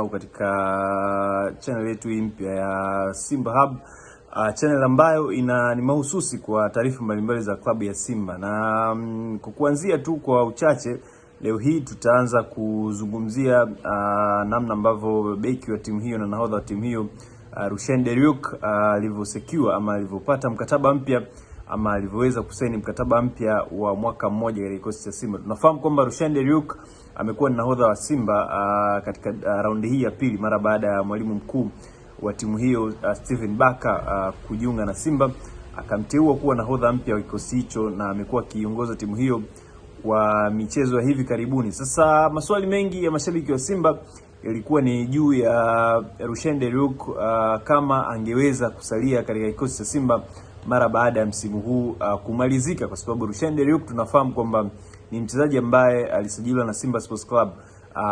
Katika channel yetu mpya ya Simba Hub, channel ambayo ni mahususi kwa taarifa mbalimbali za klabu ya Simba. Na kwa kuanzia tu kwa uchache, leo hii tutaanza kuzungumzia namna ambavyo beki wa timu hiyo na nahodha wa timu hiyo Rushaine De Reuck alivyosecure ama alivyopata mkataba mpya ama alivyoweza kusaini mkataba mpya wa mwaka mmoja katika kikosi cha Simba. Tunafahamu kwamba Rushaine De Reuck amekuwa ni nahodha wa Simba katika raundi hii ya pili mara baada ya mwalimu mkuu wa timu hiyo Stephen Barker kujiunga na Simba, akamteua kuwa nahodha mpya wa kikosi hicho na amekuwa akiongoza timu hiyo kwa michezo ya hivi karibuni. Sasa maswali mengi ya mashabiki wa Simba ilikuwa ni juu ya Rushaine De Reuck kama angeweza kusalia katika kikosi cha Simba mara baada ya msimu huu kumalizika, kwa sababu Rushaine De Reuck tunafahamu kwamba ni mchezaji ambaye alisajiliwa na Simba Sports Club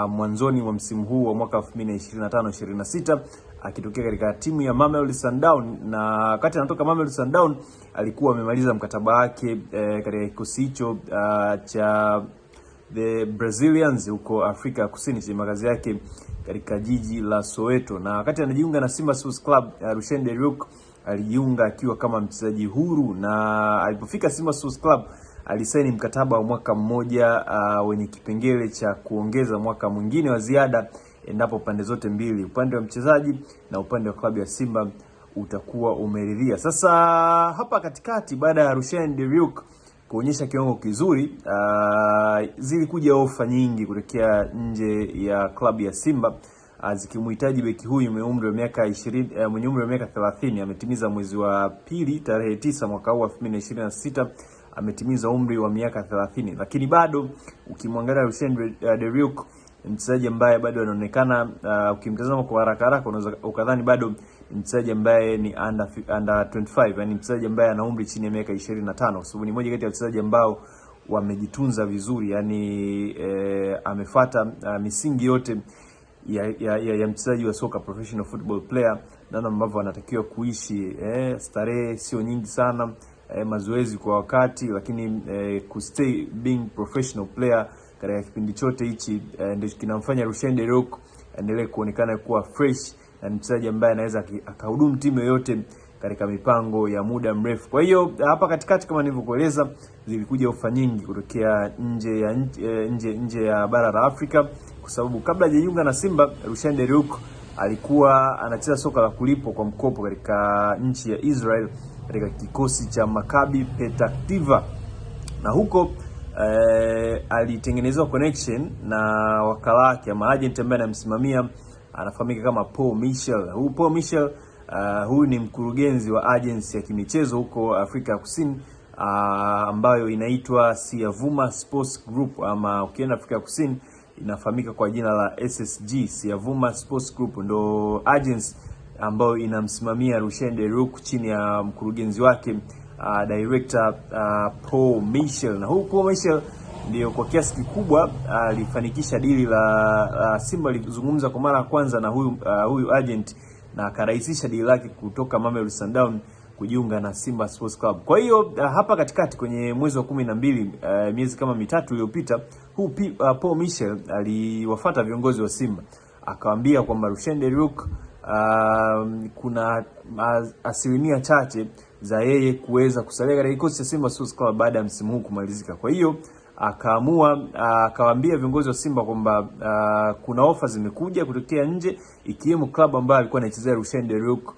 mwanzoni mwa msimu huu wa mwaka 2025-26 akitokea katika timu ya Mamelodi Sundowns, na wakati anatoka Mamelodi Sundowns alikuwa amemaliza mkataba wake katika kikosi hicho cha the Brazilians huko Afrika Kusini chenye makazi yake katika jiji la Soweto. Na wakati anajiunga na Simba Sports Club, Rushaine De Reuck alijiunga akiwa kama mchezaji huru, na alipofika Simba Sports Club alisaini mkataba wa mwaka mmoja wenye kipengele cha kuongeza mwaka mwingine wa ziada endapo pande zote mbili, upande wa mchezaji na upande wa klabu ya Simba, utakuwa umeridhia. Sasa hapa katikati, baada ya Rushaine De Reuck kuonyesha kiwango kizuri, zilikuja ofa nyingi kutokea nje ya klabu ya Simba zikimhitaji beki huyu mwenye umri wa miaka 20 mwenye umri wa miaka 30. Ametimiza mwezi wa pili tarehe 9 mwaka huu 2026, ametimiza umri wa miaka 30, lakini bado ukimwangalia Rushaine De Reuck mchezaji ambaye bado anaonekana ukimtazama kwa haraka unaweza ukadhani bado mchezaji ambaye ni under 25, yani mchezaji ambaye ana umri chini ya miaka 25, kwa sababu ni mmoja kati ya wachezaji ambao wamejitunza vizuri, yani amefuata misingi yote ya mchezaji wa soka, professional football player, namna ambavyo anatakiwa kuishi, starehe sio nyingi sana, mazoezi kwa wakati, lakini kustay being professional player katika kipindi chote hichi ndio kinamfanya Rushaine De Reuck endelee kuonekana kuwa fresh na mchezaji ambaye anaweza akahudumu timu yoyote katika mipango ya muda mrefu. Kwa hiyo hapa katikati, kama nilivyokueleza, zilikuja ofa nyingi kutokea nje ya bara la Afrika, kwa sababu kabla hajajiunga na Simba, Rushaine De Reuck alikuwa anacheza soka la kulipwa kwa mkopo katika nchi ya Israel katika kikosi cha Maccabi Petah Tikva, na huko alitengenezewa connection na wakala wake ama agent ambaye anamsimamia, anafahamika kama Paul Michel. Paul Michel huyu ni mkurugenzi wa agency ya kimichezo huko Afrika Kusini ambayo inaitwa Siavuma Sports Group, ama ukienda Afrika Kusini inafahamika kwa jina la SSG, Siavuma Sports Group, ndo agency ambayo inamsimamia Rushaine De Reuck chini ya mkurugenzi wake director Paul Michel. Na huyu Paul Michel ndio kwa kiasi kikubwa alifanikisha dili la Simba. Alizungumza kwa mara ya kwanza na huyu agent na akarahisisha dili lake kutoka Mamelodi Sundowns kujiunga na Simba Sports Club. Kwa hiyo hapa katikati kwenye mwezi wa 12, miezi kama mitatu iliyopita, Paul Michel aliwafuata viongozi wa Simba akawaambia kwamba Rushaine De Reuck kuna asilimia chache za yeye kuweza kusalia katika kikosi cha Simba Sports Club baada ya msimu huu kumalizika. Kwa hiyo akawaambia viongozi wa Simba kwamba kuna ofa zimekuja kutokea nje, ikiwemo klabu ambayo alikuwa anachezea Rushaine De Reuck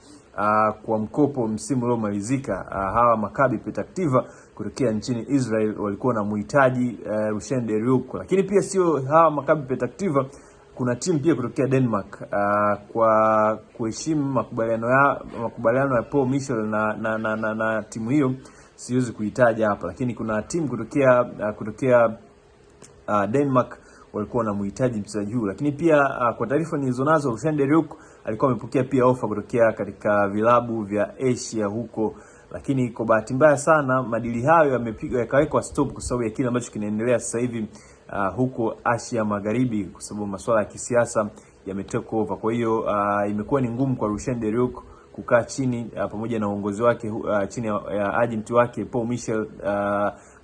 kwa mkopo msimu uliomalizika. Hawa Maccabi Petah Tikva kutokea nchini Israel walikuwa wanamhitaji Rushaine De Reuck, lakini pia sio hawa Maccabi Petah Tikva, kuna timu pia kutokea Denmark kwa kuheshimu makubaliano ya Paul Michel na timu hiyo siwezi kuitaja hapa, lakini kuna timu kutokea Denmark walikuwa wanamhitaji mchezaji huyu. Lakini pia kwa taarifa nilizonazo, Rushaine De Reuck alikuwa amepokea pia ofa kutokea katika vilabu vya Asia huko, lakini kwa bahati mbaya sana madili hayo yakawekwa stop kwa sababu ya kile ambacho kinaendelea sasa hivi huko Asia Magharibi, kwa sababu masuala ya kisiasa yametake over. Kwa hiyo imekuwa ni ngumu kwa Rushaine De Reuck kukaa chini pamoja na uongozi wake chini ya agent wake Paul Michel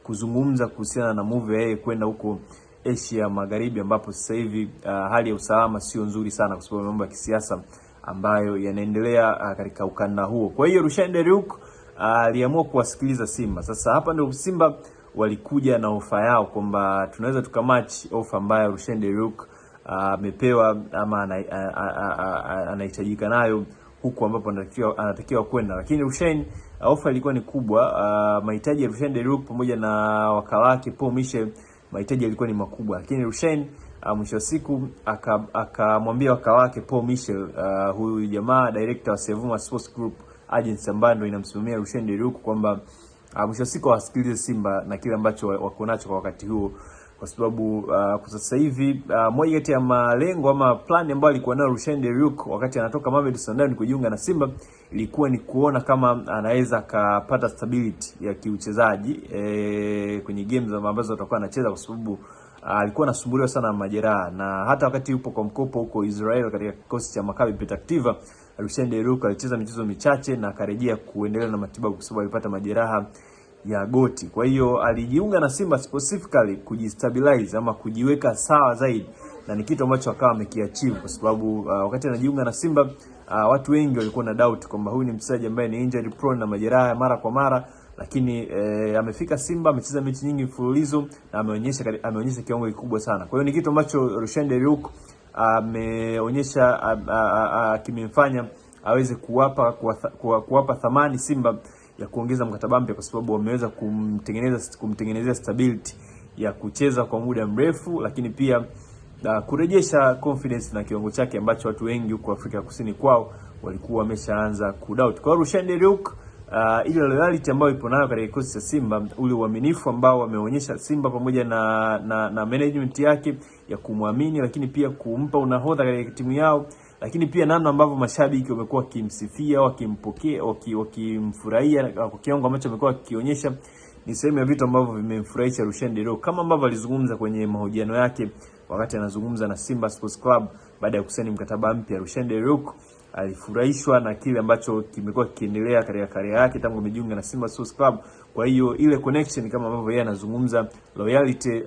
kuzungumza kuhusiana na move yeye kwenda huko Asia Magharibi, ambapo sasa hivi hali ya usalama sio nzuri sana kwa sababu mambo ya kisiasa ambayo yanaendelea katika ukanda huo. Kwa hiyo Rushaine De Reuck aliamua kuwasikiliza Simba. Sasa hapa ndio Simba walikuja na ofa yao kwamba tunaweza tukamatch ofa ambayo Rushaine De Reuck amepewa ama anahitajika nayo huku ambapo anatakiwa kwenda, lakini Rushaine ofa ilikuwa ni kubwa. Mahitaji ya Rushaine De Reuck pamoja na wakala wake Paul Michel, mahitaji yalikuwa ni makubwa, lakini Rushaine mwisho wa siku akamwambia wakala wake Paul Michel, huyu jamaa director wa Sevuma Sports Group Agency ambayo ndio inamsimamia Rushaine De Reuck, kwamba mwisho wa siku wasikilize Simba na kile ambacho wako nacho kwa wakati huo, kwa sababu kwa sasa hivi moja kati ya malengo ama plan ambayo alikuwa nayo Rushaine De Reuck wakati anatoka Mamelodi Sundowns kujiunga na Simba ilikuwa ni kuona kama anaweza akapata stability ya kiuchezaji kwenye games ambazo atakuwa anacheza, kwa sababu alikuwa anasumbuliwa sana na majeraha, na hata wakati yupo kwa mkopo huko Israel katika kikosi cha Maccabi Petah Tikva, Rushaine De Reuck alicheza michezo michache na akarejea kuendelea na matibabu kwa sababu alipata majeraha ya goti. Kwa hiyo alijiunga na Simba specifically kujistabilize ama kujiweka sawa zaidi, na ni kitu ambacho akawa amekiachieve, kwa sababu wakati anajiunga na Simba watu wengi walikuwa na doubt kwamba huyu ni mchezaji ambaye ni injury prone na majeraha mara kwa mara, lakini amefika Simba, amecheza mechi nyingi mfululizo na ameonyesha kiwango kikubwa sana. Kwa hiyo ni kitu ambacho Rushaine De Reuck ameonyesha kimemfanya aweze kuwapa thamani Simba ya kuongeza mkataba mpya, kwa sababu wameweza kumtengenezea stability ya kucheza kwa muda mrefu, lakini pia kurejesha confidence na kiwango chake ambacho watu wengi huko Afrika Kusini kwao walikuwa wameshaanza kudoubt. Kwa Rushaine De Reuck ile loyalty ambayo ipo nayo katika kikosi cha Simba, ule uaminifu ambao wameonyesha Simba pamoja na management yake ya kumwamini, lakini pia kumpa unahodha katika timu yao, lakini pia namna ambavyo mashabiki wamekuwa wakimsifia, wakimpokea, wakimfurahia kwa kiwango ambacho amekuwa akionyesha, ni sehemu ya vitu ambavyo vimemfurahisha Rushaine De Reuck, kama ambavyo alizungumza kwenye mahojiano yake wakati anazungumza na Simba Sports Club baada ya kusaini mkataba mpya. Rushaine De Reuck alifurahishwa na kile ambacho kimekuwa kikiendelea katika career yake tangu amejiunga na Simba Sports Club. Kwa hiyo ile connection, kama ambavyo yeye anazungumza, loyalty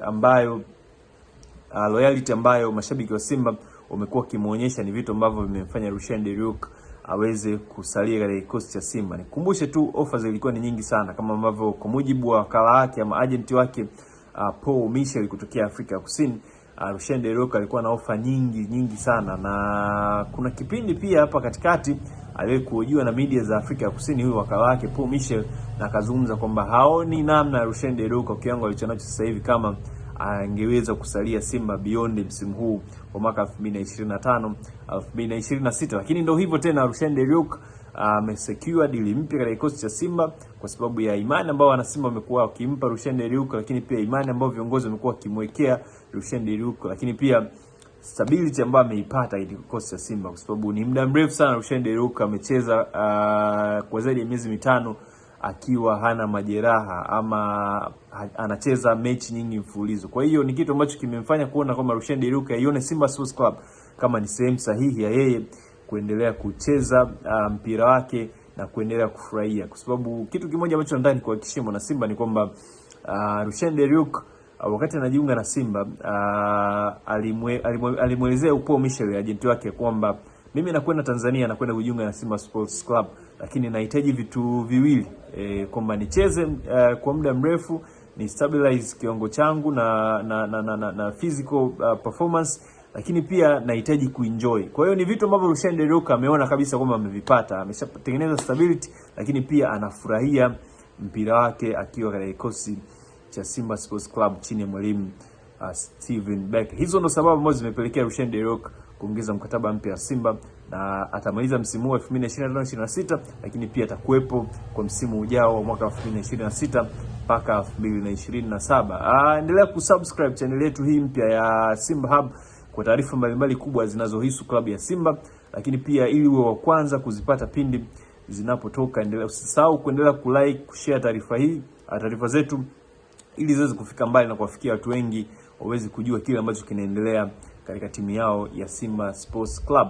ambayo mashabiki wa Simba wamekuwa kimuonyesha, ni vitu ambavyo vimemfanya Rushaine De Reuck aweze kusalia katika kikosi cha Simba. Nikumbushe tu offers zilikuwa ni nyingi sana, kama ambavyo kwa mujibu wa wakala wake ama agent wake Paul Michel kutokea Afrika Kusini, Rushaine De Reuck alikuwa na ofa nyingi sana, na kuna kipindi pia hapa katikati aliyekuhojiwa na media za Afrika Kusini huyu wakala wake Paul Michel, na akazungumza kwamba haoni namna Rushaine De Reuck kwa kiwango alichonacho sasa hivi kama angeweza kusalia Simba beyond msimu huu wa mwaka 2025 2026. Lakini ndio hivyo tena, Rushaine De Reuck amesecure deal mpya katika kikosi cha Simba kwa sababu ya imani ambao wana Simba wamekuwa wakimpa Rushaine De Reuck, lakini pia imani ambayo viongozi wamekuwa wakimwekea Rushaine De Reuck, lakini pia stability ambayo ameipata katika kikosi cha Simba, kwa sababu ni muda mrefu sana Rushaine De Reuck amecheza kwa zaidi ya miezi mitano akiwa hana majeraha ama anacheza mechi nyingi mfululizo. Kwa hiyo ni kitu ambacho kimemfanya kuona kwamba Rushaine De Reuck aione Simba Sports Club kama ni sehemu sahihi ya yeye kuendelea kucheza mpira wake na kuendelea kufurahia, kwa sababu kitu kimoja ambacho nataka nikuhakikishie mwana Simba ni kwamba Rushaine De Reuck wakati anajiunga na Simba alimwelezea Paul Michel agent wake kwamba mimi nakwenda Tanzania, nakwenda kujiunga na Simba Sports Club, lakini nahitaji vitu viwili, kwamba nicheze kwa muda mrefu, ni stabilize kiwango changu na physical performance, lakini pia nahitaji kuenjoy. Kwa hiyo ni vitu ambavyo Rushaine De Reuck ameona kabisa kwamba amevipata, ameshatengeneza stability, lakini pia anafurahia mpira wake akiwa katika kikosi cha Simba Sports Club chini ya mwalimu Steven Becker. Hizo ndo sababu ambazo zimepelekea Rushaine De Reuck kuongeza mkataba mpya wa Simba, na atamaliza msimu wa 2025-26, lakini pia atakuwepo kwa msimu ujao wa mwaka 2026 mpaka 2027. Endelea kusubscribe channel yetu hii mpya ya Simba Hub kwa taarifa mbalimbali kubwa zinazohusu klabu ya Simba, lakini pia ili uwe wa kwanza kuzipata pindi zinapotoka, usisahau kuendelea kulike, kushare taarifa zetu ili ziweze kufika mbali na kuwafikia watu wengi waweze kujua kile ambacho kinaendelea katika timu yao ya Simba Sports Club.